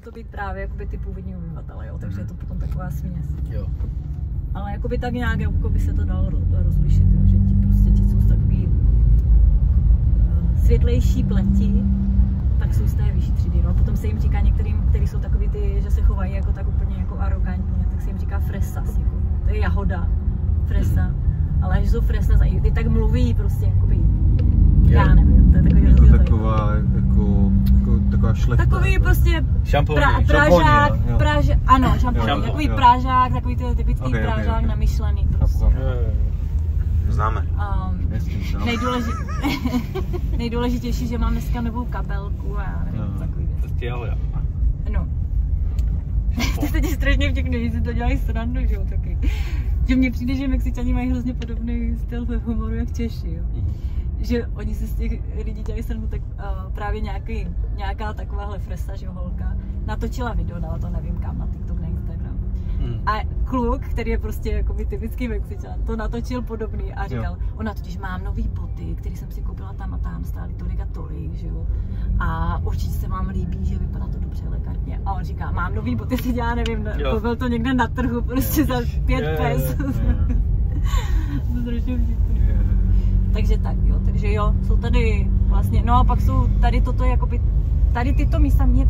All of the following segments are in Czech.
to být právě jakoby ty původní obyvatele, jo, takže je to potom taková směs. Jo. Ale jakoby tak nějak jakoby se to dalo rozlišit, jo, že ti co jsou takový světlejší pleti, tak jsou z té vyšší třídy, no. Potom se jim říká některým, kteří jsou takový ty, že se chovají jako tak úplně jako arrogantně, tak se jim říká fresas, jako. To je jahoda, fresa, ale že jsou fresas a ty tak mluví prostě jakoby, já nevím, to je takový jako taková, jako taková šlechta. Takový prostě Pražák, ano, šampóny, takový Pražák, takový ty typický Pražák namyšlený prostě. Známe. Nejdůležitější, že mám dneska novou kabelku a já nevím, takový věc. No. To se ti strašně vtipný, že si to dělají srandu, že jo, taky. Že mně přijde, že Mexičani mají hrozně podobný styl humoru jak Češi, jo. Že oni si z těch lidí dělají srandu, tak právě nějaká takováhle fresa, že jo, holka, natočila video, dala to nevím kam, na TikTok, na Instagram. A kluk, který je prostě jakoby typický Mexičan, to natočil podobný a říkal, ona totiž mám nový boty, který jsem si koupila tam a tam, stály tolik a tolik, že jo. A určitě se vám líbí, že vypadá to dobře elegantně. A on říká, mám nový boty, si já nevím, koupil to někde na trhu, prostě za 5 pes. To strašně vtipný. Takže tak, jo, takže jo, jsou tady vlastně, no a pak jsou tady toto jakoby, tady tyto místa mě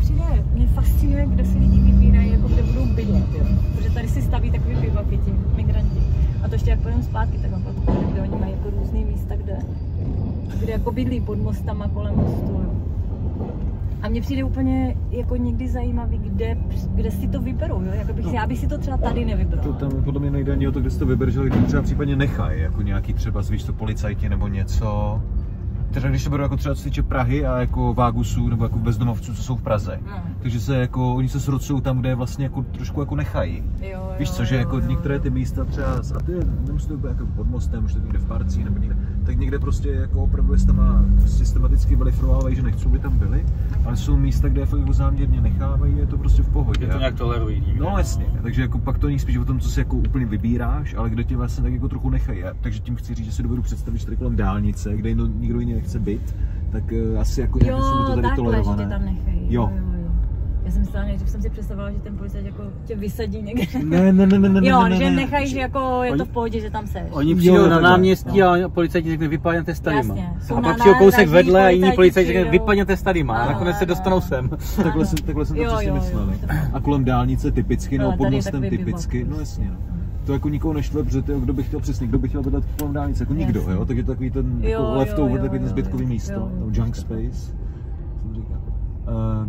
fascinuje, kde si lidi vybírají, jako kde budou bydlet, jo. Protože tady si staví takový bivaky ti migranti. A to ještě jak půjdeme zpátky, tak vám pak ukážu, kde oni mají jako různý místa, kde jako bydlí pod mostama, kolem mostu, jo. A mně přijde úplně jako někdy zajímavý, kde si to vyberou, jo? Já bych si to třeba tady nevybral. To tam podle mě nejde ani o to, kde si to vybereš, ale kde třeba případně nechají, jako nějaký třeba víš to policajti nebo něco. Třeba když se berou jako třeba co se týče Prahy a jako Vágusů nebo jako bezdomovců, co jsou v Praze. Takže se jako, oni se srocují tam, kde je vlastně jako trošku jako nechají. Víš co, že jako některé ty místa třeba, a ty nemusí to být jako pod mostem, už to někde v parcích nebo někde, tak někde prostě jako opravdu je tam systematicky vylifrovávají, že nechcou, by tam byli, ale jsou místa, kde je fakt jako záměrně nechávají, je to prostě v pohodě. Je to nějak tolerují. No jasně, takže jako pak to není spíš o tom, co si jako úplně vybíráš, ale kde tě vlastně tak jako trochu nechají. Takže tím chci říct, že si dovedu představit, že tady kolem dálnice, kde nikdo jiný nechce být, tak asi jako nějaké jsou to tady tolerované. Jo, takhle, že tě tam nechají. Jo. Já jsem myslela, že jsem si představovala, že ten policajt jako tě vysadí někde. Ne. Jo, že nechají, že jako je to v pohodě, že tam seš. Oni přijdou na náměstí a policajti řekne vypadněte s tadyma. A pak přijde kousek vedle a jiný policajti řekne vypadněte s tadyma. A nakonec se dostanou sem. Takhle jsem to přesně myslel. A kolem dálnice typicky, no pod mostem typicky, no jasně. To jako nikoho neštve, protože kdo by chtěl přesně, kdo by chtěl bydlet kolem dálnice, jako nikdo, jo, tak je to takový ten jako leftover, takový ten zbytkový místo, junk space, jsem říkal,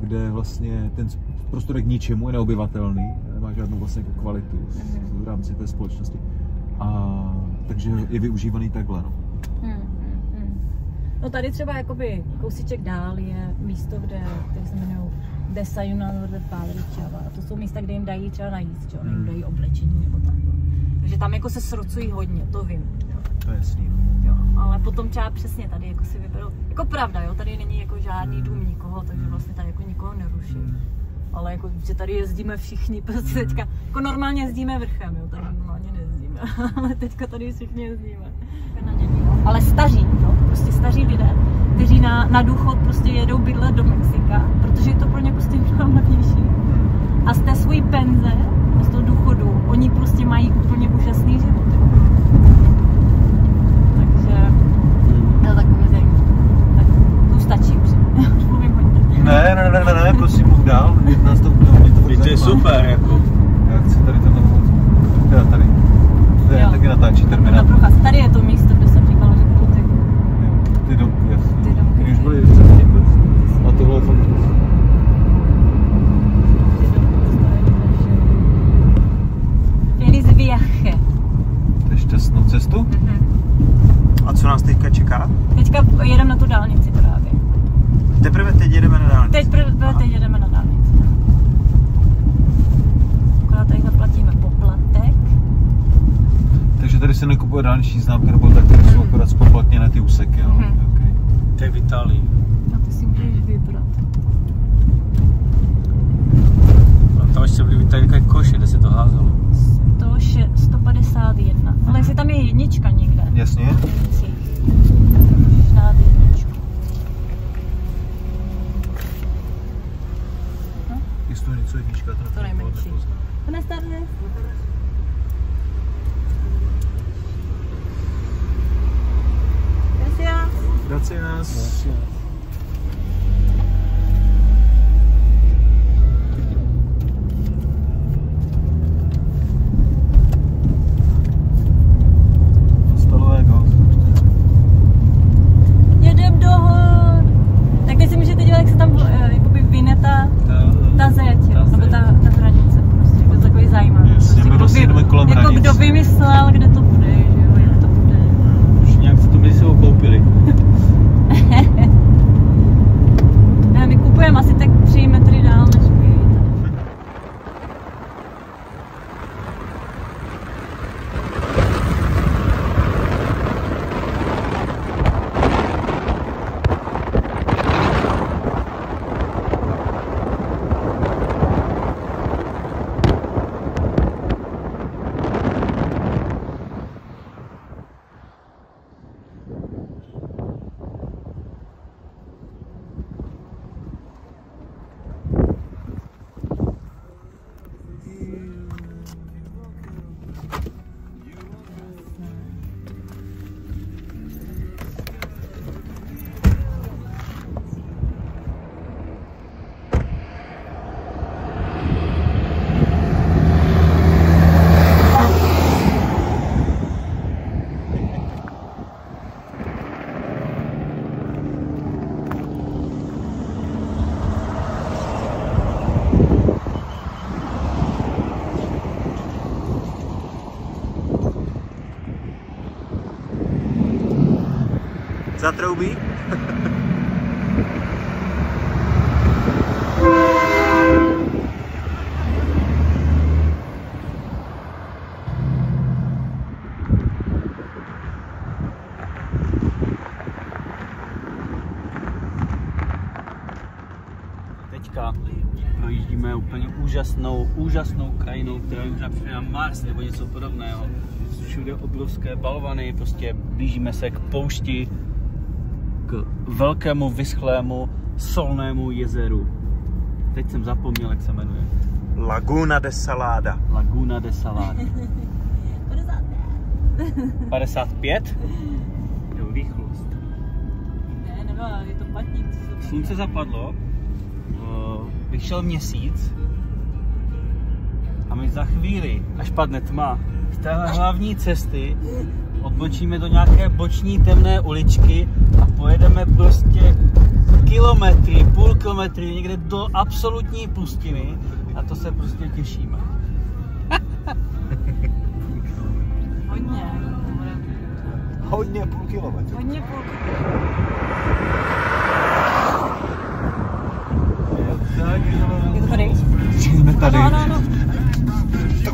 kde vlastně ten prostor je k ničemu, je neobyvatelný, nemá žádnou vlastně jako kvalitu v rámci té společnosti, a takže je využívaný takhle, no. No tady třeba jakoby kousíček dál je místo, které se jmenují Desayuno de Padre Chava, a to jsou místa, kde jim dají třeba najíst, jo, jim dají oblečení nebo tak. Takže tam jako se srocují hodně, to vím. Jo. To je jasný. Jo, ale potom třeba přesně tady jako si vyberou, jako pravda, jo, tady není jako žádný dům nikoho, takže vlastně tady jako nikoho neruší. Ale jako, že tady jezdíme všichni, prostě teďka, jako normálně jezdíme vrchem, jo, tady normálně nejezdíme, ale teďka tady všichni jezdíme. Ale staří, jo, prostě staří lidé, kteří na důchod prostě jedou bydlet do Mexika, protože je to pro ně prostě mnohem levnější. A z té svojí penze, z toho důchodu, oni prostě mají úplně úžasný život. Takže to je takový zajímavé. Tak to stačí už. Už mluvím hodně. Ne, prosím, mluv dál. To je super, jako. Já chci tady ten novou, teda tady. To je taky natáčí terminál. Tady je to místo, kde jsem říkala, že budou ty domky, jasně. Ty domky. Ty už byly předtím. A tohle je fakt. Feliz viaje. To je šťastnou cestu? A co nás teďka čeká? Teďka jedeme na tu dálnici právě. Teprve teď jedeme na dálnici? Teď jedeme na dálnici. Akorát tady zaplatíme poplatek. Takže tady se nekupuje dálniční známka, nebo tak, které jsou akorát zpoplatněné ty úseky, jo? Okay. To je v Itálii. A ty si můžeš vybrat. A tam ještě byly v Itálii takový koše, kde se to házelo. 151. Ale jestli tam je jednička někde. Jasně. Můžeš dát jedničku. Je to něco jednička. To nejmenší. Buenas tardes. Gracias. Gracias. Jedem do hor. Tak teď si můžete dělat, jak se tam jakoby vyne ta zeď, nebo ta hranice. Prostě, to je takový zajímavý. Jasně, my prostě jdeme kolem jako hranic. Kdo vymyslel, kde to bude, že jo, jak to bude. Už nějak se to mezi sebou koupili. Ne, my kupujeme asi tak 3 metry dál, než my. Zatroubí? Teďka projíždíme úplně úžasnou krajinou, která je možná připomíná Mars nebo něco podobného. Všude obrovské balvany, prostě blížíme se k poušti, k velkému vyschlému solnému jezeru. Teď jsem zapomněl, jak se jmenuje. Laguna de Salada. Laguna de Salada. 55? Jo, rychlost. Ne, je to patník. Slunce zapadlo, vyšel měsíc a my za chvíli, až padne tma, z téhle hlavní cesty odbočíme do nějaké boční temné uličky a pojedeme prostě kilometry, půl kilometry někde do absolutní pustiny a to se prostě těšíme. Hodně půl kilometru. Hodně půl Je to tady? Jsme tady. Ano.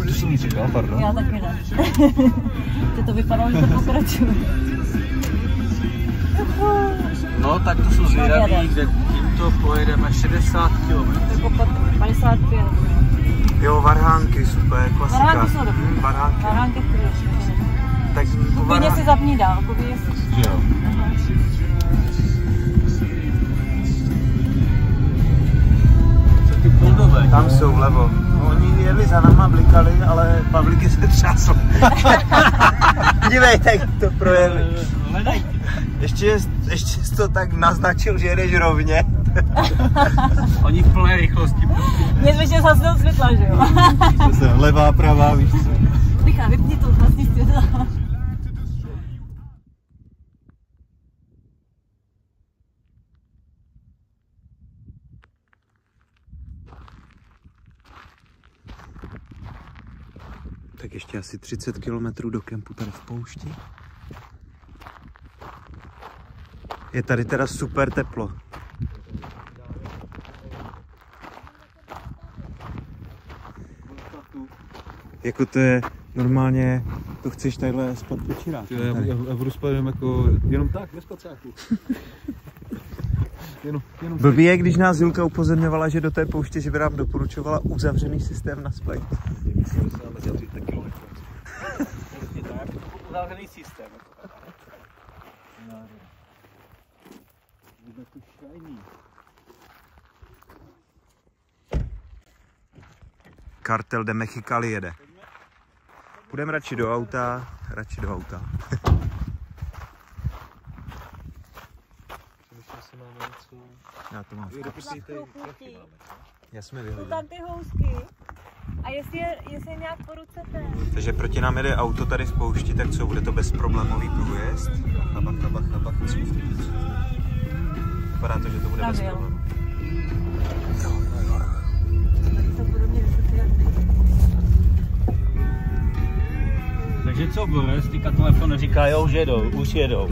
To jsem mi říkal, pardon. Já taky ne. To vypadalo, že to pokračuje. No tak to jsou zvědaví, kde tímto pojedeme 60 km. Jako 55. Jo, varhánky, super, klasika. Varhánky jsou dobrý. Varhánky Tak klidně si zapni dál, jo. Ty buldové. Tam jsou vlevo. Oni jeli za náma, blikali, ale Pavlíky se třásou. Dívejte, jak to projeli. Ještě jsi to tak naznačil, že jedeš rovně. Oni v plné rychlosti. Mě jsme ještě zhasnul světla, že jo? Levá, pravá, víš co. Michal, vypni to, zhasni světla. Tak ještě asi 30 km do kempu tady v poušti. Je tady teda super teplo. Jako to je normálně, to chceš tadyhle spát večerák. Já budu spát jenom tak, bez spacáku. Blbý je, když nás Julka upozorňovala, že do té pouště, že by nám doporučovala uzavřený systém na splay. Uzavřený systém. Kartel de Mexicali jede. Půjdeme radši do auta, Já to mám. Já jsme vyhodili. Jsou tam ty housky. A jestli je nějak po ruce ten. Takže proti nám jede auto tady v poušti, tak co, bude to bezproblémový průjezd? Bacha. Vypadá to, že to bude bez problémů. Takže co, Boris, teďka telefon říká, jo, už jedou.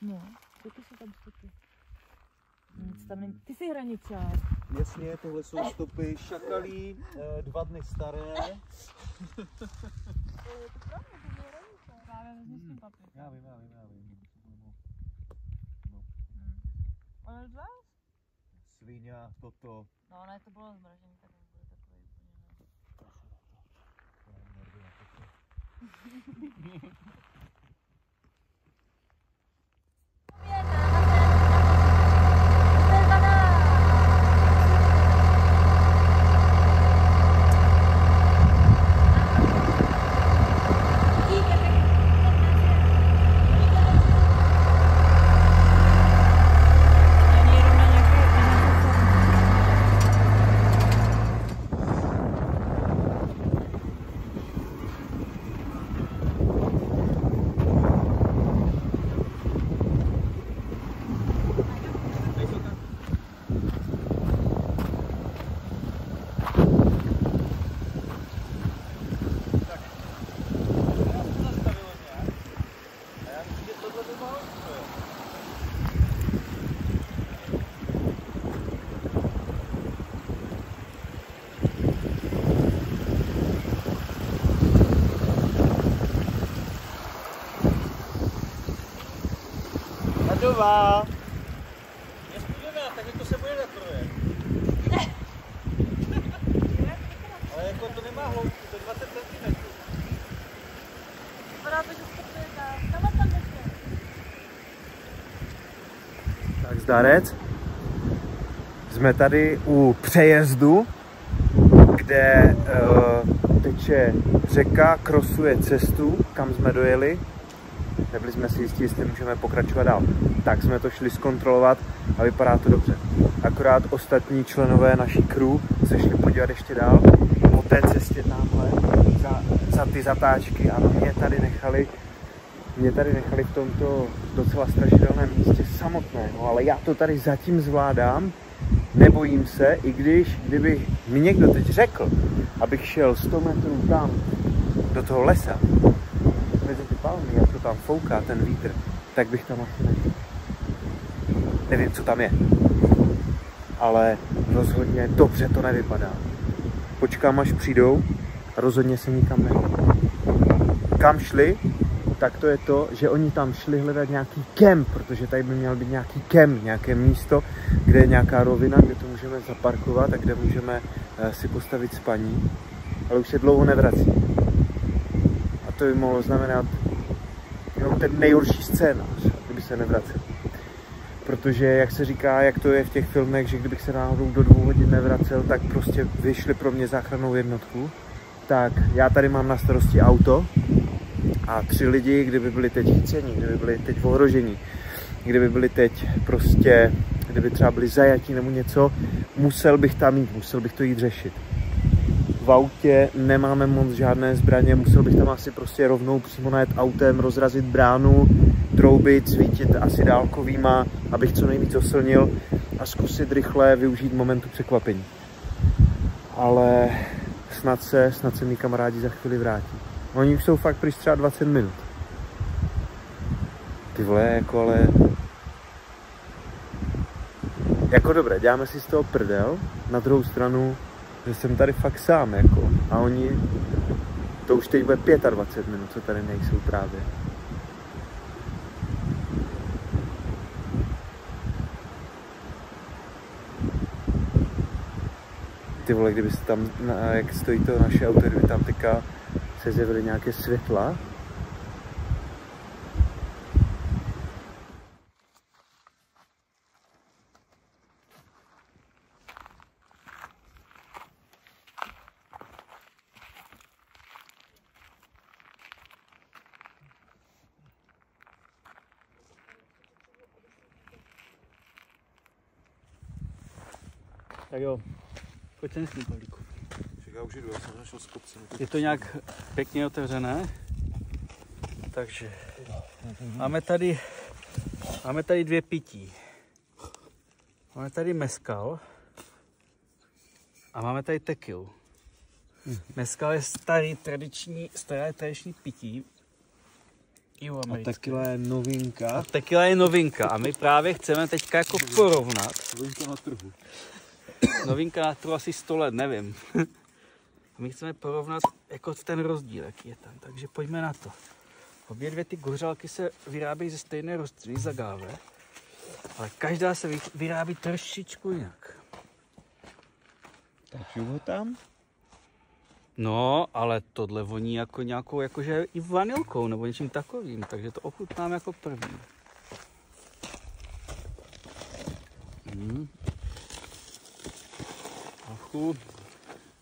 No, taky jsou tam stopy. Nic tam není. Ty jsi hraničák. Jasně, tohle jsou stopy šakalí, 2 dny staré. Právě vezmi s tím papír. Já vím. Ale dva? Svíňa, toto. No, ne, to bylo zmražení, tak to bude takový úplně Ladová. Je studená, takže to se bude zaprojet. Ale jako to nemá hloubku, to je 20 cm. Vypadá to, že se to je tam ještě. Tak zdarec. Jsme tady u přejezdu, kde teče řeka, krosuje cestu, kam jsme dojeli. Nebyli jsme si jistí, jestli můžeme pokračovat dál. Tak jsme to šli zkontrolovat a vypadá to dobře. Akorát ostatní členové naší crew se šli podívat ještě dál po té cestě tamhle za ty zatáčky a mě tady nechali v tomto docela strašidelném místě samotného, ale já to tady zatím zvládám, nebojím se, i kdyby mi někdo teď řekl, abych šel 100 metrů tam do toho lesa, mezi ty palmy, jak to tam fouká, ten vítr, tak bych tam asi nešel. Nevím, co tam je, ale rozhodně dobře to nevypadá. Počkám, až přijdou, rozhodně se nikam nejde. Kam šli, tak to je to, že oni tam šli hledat nějaký kemp, protože tady by měl být nějaký kemp, nějaké místo, kde je nějaká rovina, kde to můžeme zaparkovat a kde můžeme si postavit spaní, ale už se dlouho nevrací. A to by mohlo znamenat jenom ten nejhorší scénář, kdyby se nevracel. Protože, jak se říká, jak to je v těch filmech, že kdybych se náhodou do 2 hodin nevracel, tak prostě vyšli pro mě záchrannou jednotku. Tak já tady mám na starosti auto a 3 lidi, kdyby byli teď chyceni, kdyby byli teď ohroženi, kdyby byli teď prostě, kdyby třeba byli zajatí nebo něco, musel bych tam jít, musel bych to jít řešit. V autě nemáme moc žádné zbraně, musel bych tam asi prostě rovnou přímo najet autem, rozrazit bránu, troubit, svítit asi dálkovýma, abych co nejvíc oslnil a zkusit rychle využít momentu překvapení. ale snad se mý kamarádi za chvíli vrátí. Oni už jsou fakt pryč třeba 20 minut. Ty vole, jako ale... Jako dobré, děláme si z toho prdel, na druhou stranu, že jsem tady fakt sám, jako. A oni, to už teď bude 25 minut, co tady nejsou právě. Ty vole, kdyby se tam, jak stojí to naše auto, kdyby tam teďka se zjevily nějaké světla. Tak jo, pojď sem s tím, Pavlíku. Já už jdu, já jsem našel z kopce. Je to nějak pěkně otevřené, takže máme tady dvě pití. Máme tady mezcal a máme tady tequilu. Mezcal je staré tradiční pití. A tequila je novinka. A tequila je novinka a my právě chceme teďka jako porovnat. Novinka na trhu. Novinka na trhu asi 100 let, nevím. My chceme porovnat jako ten rozdíl, jaký je tam, takže pojďme na to. Obě dvě ty gořálky se vyrábějí ze stejné rostliny, z agave, ale každá se vyrábí trošičku jinak. Takže ho tam? No, ale tohle voní jako nějakou, jakože i vanilkou nebo něčím takovým, takže to ochutnám jako první.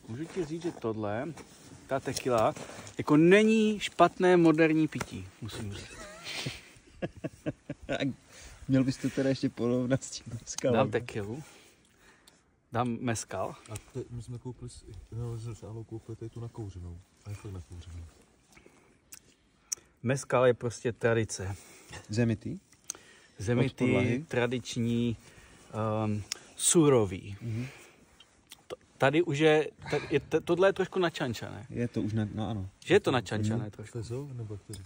Můžu ti říct, že tohle, ta tequila, jako není špatné moderní pití, musím říct. Měl bys to teda ještě porovnat s tím mezcalem. Dám tequilu, dám mezcal. A my jsme koupili, koupili tady tu nakouřenou. A je fakt nakouřenou. Mezcal je prostě tradice. Zemitý? Zemitý, tradiční, surový. Mm-hmm. Tady už tohle je trošku načančané. Je to už, no ano. Že je to načančané trošku. Fezov nebo který?